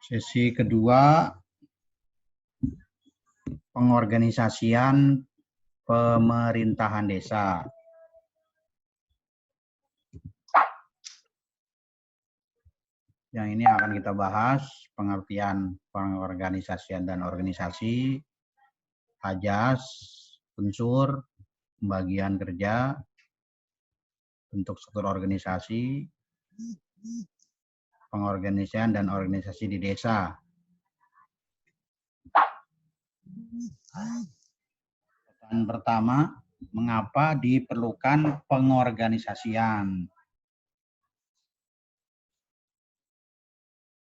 Sesi kedua, pengorganisasian pemerintahan desa. Yang ini akan kita bahas pengertian pengorganisasian dan organisasi, ajas, unsur, pembagian kerja, bentuk struktur organisasi, pengorganisasian dan organisasi di desa. Pertanyaan pertama, mengapa diperlukan pengorganisasian?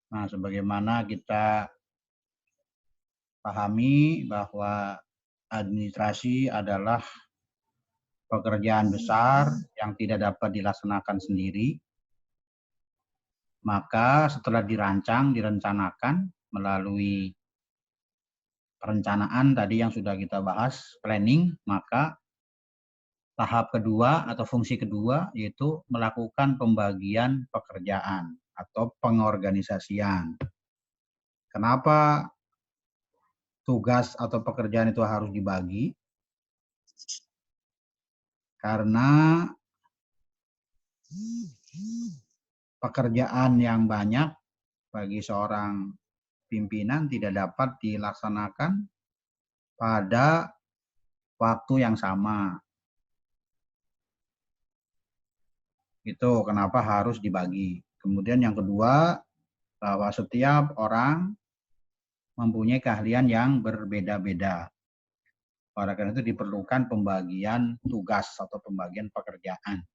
Nah, sebagaimana kita pahami bahwa administrasi adalah pekerjaan besar yang tidak dapat dilaksanakan sendiri, maka setelah direncanakan melalui perencanaan tadi yang sudah kita bahas, planning, maka tahap kedua atau fungsi kedua yaitu melakukan pembagian pekerjaan atau pengorganisasian. Kenapa tugas atau pekerjaan itu harus dibagi? Karena pekerjaan yang banyak bagi seorang pimpinan tidak dapat dilaksanakan pada waktu yang sama. Itu kenapa harus dibagi. Kemudian yang kedua, bahwa setiap orang mempunyai keahlian yang berbeda-beda. Oleh karena itu diperlukan pembagian tugas atau pembagian pekerjaan.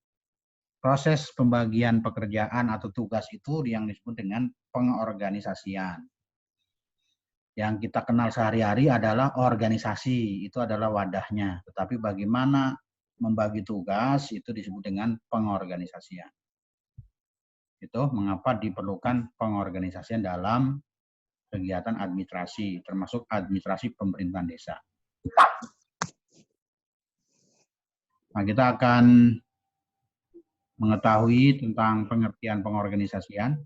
Proses pembagian pekerjaan atau tugas itu yang disebut dengan pengorganisasian. Yang kita kenal sehari-hari adalah organisasi, itu adalah wadahnya. Tetapi bagaimana membagi tugas itu disebut dengan pengorganisasian. Itu mengapa diperlukan pengorganisasian dalam kegiatan administrasi, termasuk administrasi pemerintahan desa. Nah, kita akan mengetahui tentang pengertian pengorganisasian.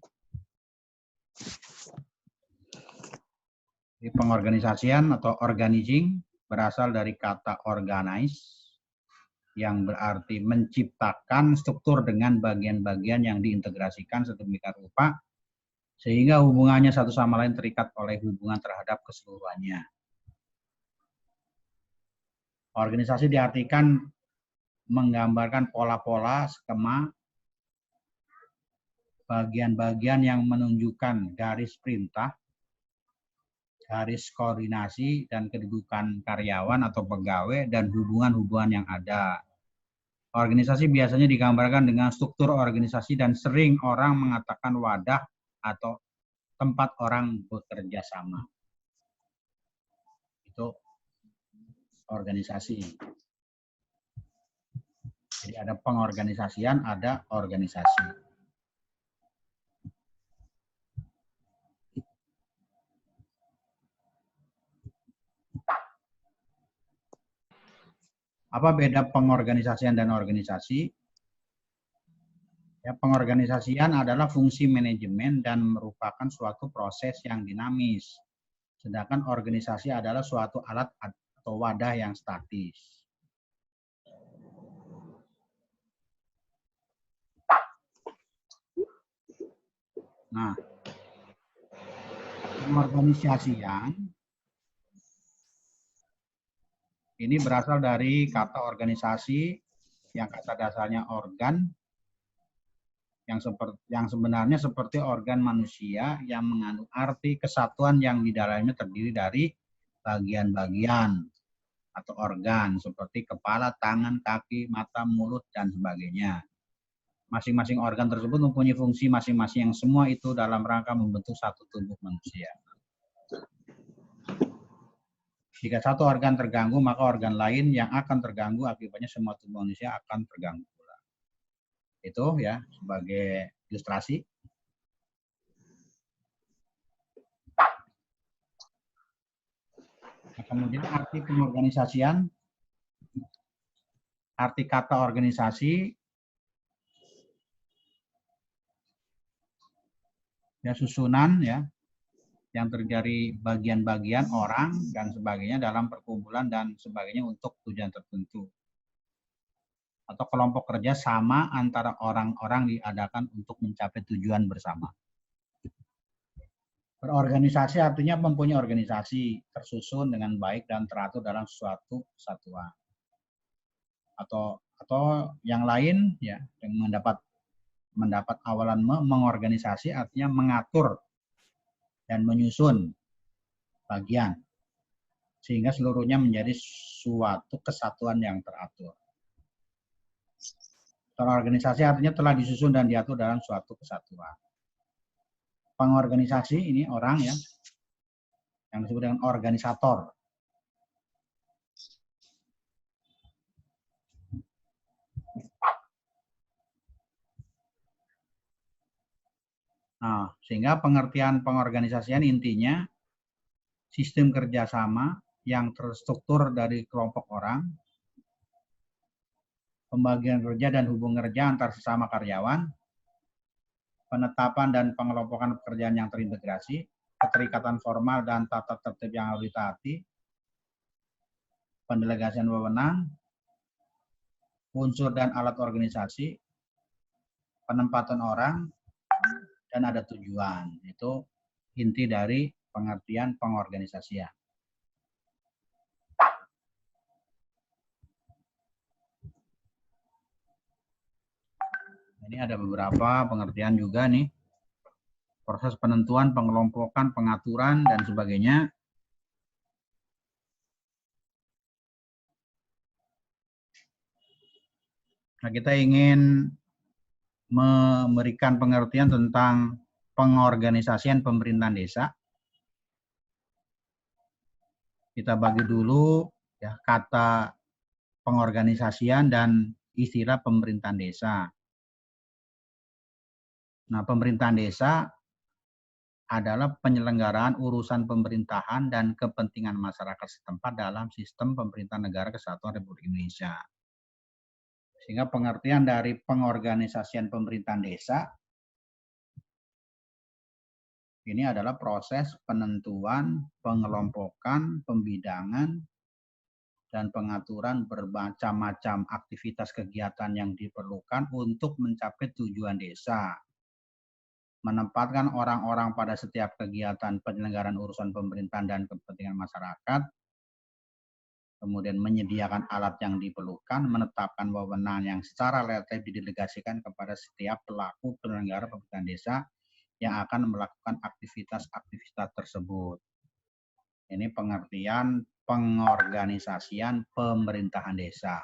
Pengorganisasian atau organizing berasal dari kata organize yang berarti menciptakan struktur dengan bagian-bagian yang diintegrasikan sedemikian rupa sehingga hubungannya satu sama lain terikat oleh hubungan terhadap keseluruhannya. Organisasi diartikan menggambarkan pola-pola, skema, bagian-bagian yang menunjukkan garis perintah, garis koordinasi, dan kedudukan karyawan atau pegawai, dan hubungan-hubungan yang ada. Organisasi biasanya digambarkan dengan struktur organisasi dan sering orang mengatakan wadah atau tempat orang bekerja sama. Itu organisasi. Jadi ada pengorganisasian, ada organisasi. Apa beda pengorganisasian dan organisasi? Ya, pengorganisasian adalah fungsi manajemen dan merupakan suatu proses yang dinamis. Sedangkan organisasi adalah suatu alat atau wadah yang statis. Nah, pengorganisasian ini berasal dari kata organisasi yang kata dasarnya organ yang sebenarnya seperti organ manusia yang mengandung arti kesatuan yang di dalamnya terdiri dari bagian-bagian atau organ seperti kepala, tangan, kaki, mata, mulut, dan sebagainya. Masing-masing organ tersebut mempunyai fungsi masing-masing yang semua itu dalam rangka membentuk satu tubuh manusia. Jika satu organ terganggu, maka organ lain yang akan terganggu akibatnya semua tubuh manusia akan terganggu pula. Itu ya sebagai ilustrasi. Nah, kemudian arti pengorganisasian, arti kata organisasi, ya susunan ya, yang terjadi bagian-bagian orang dan sebagainya dalam perkumpulan dan sebagainya untuk tujuan tertentu. Atau kelompok kerja sama antara orang-orang diadakan untuk mencapai tujuan bersama. Berorganisasi artinya mempunyai organisasi tersusun dengan baik dan teratur dalam suatu kesatuan. Atau yang lain ya, yang mendapat awalan mengorganisasi artinya mengatur dan menyusun bagian sehingga seluruhnya menjadi suatu kesatuan yang teratur. Terorganisasi artinya telah disusun dan diatur dalam suatu kesatuan. Pengorganisasi ini orang ya, yang disebut dengan organisator. Nah, sehingga pengertian pengorganisasian intinya sistem kerjasama yang terstruktur dari kelompok orang, pembagian kerja dan hubungan kerja antar sesama karyawan, penetapan dan pengelompokan pekerjaan yang terintegrasi, keterikatan formal dan tata tertib yang harus ditaati, pendelegasian wewenang, unsur dan alat organisasi, penempatan orang, dan ada tujuan. Itu inti dari pengertian pengorganisasian. Ini ada beberapa pengertian juga nih. Proses penentuan, pengelompokan, pengaturan, dan sebagainya. Nah, kita ingin memberikan pengertian tentang pengorganisasian pemerintahan desa. Kita bagi dulu ya kata pengorganisasian dan istilah pemerintahan desa. Nah, pemerintahan desa adalah penyelenggaraan urusan pemerintahan dan kepentingan masyarakat setempat dalam sistem pemerintahan negara kesatuan Republik Indonesia. Sehingga pengertian dari pengorganisasian pemerintahan desa ini adalah proses penentuan, pengelompokan, pembidangan, dan pengaturan bermacam-macam aktivitas kegiatan yang diperlukan untuk mencapai tujuan desa. Menempatkan orang-orang pada setiap kegiatan penyelenggaraan urusan pemerintahan dan kepentingan masyarakat, kemudian menyediakan alat yang diperlukan, menetapkan wewenang yang secara relatif didelegasikan kepada setiap pelaku penyelenggara pemerintahan desa yang akan melakukan aktivitas-aktivitas tersebut. Ini pengertian pengorganisasian pemerintahan desa.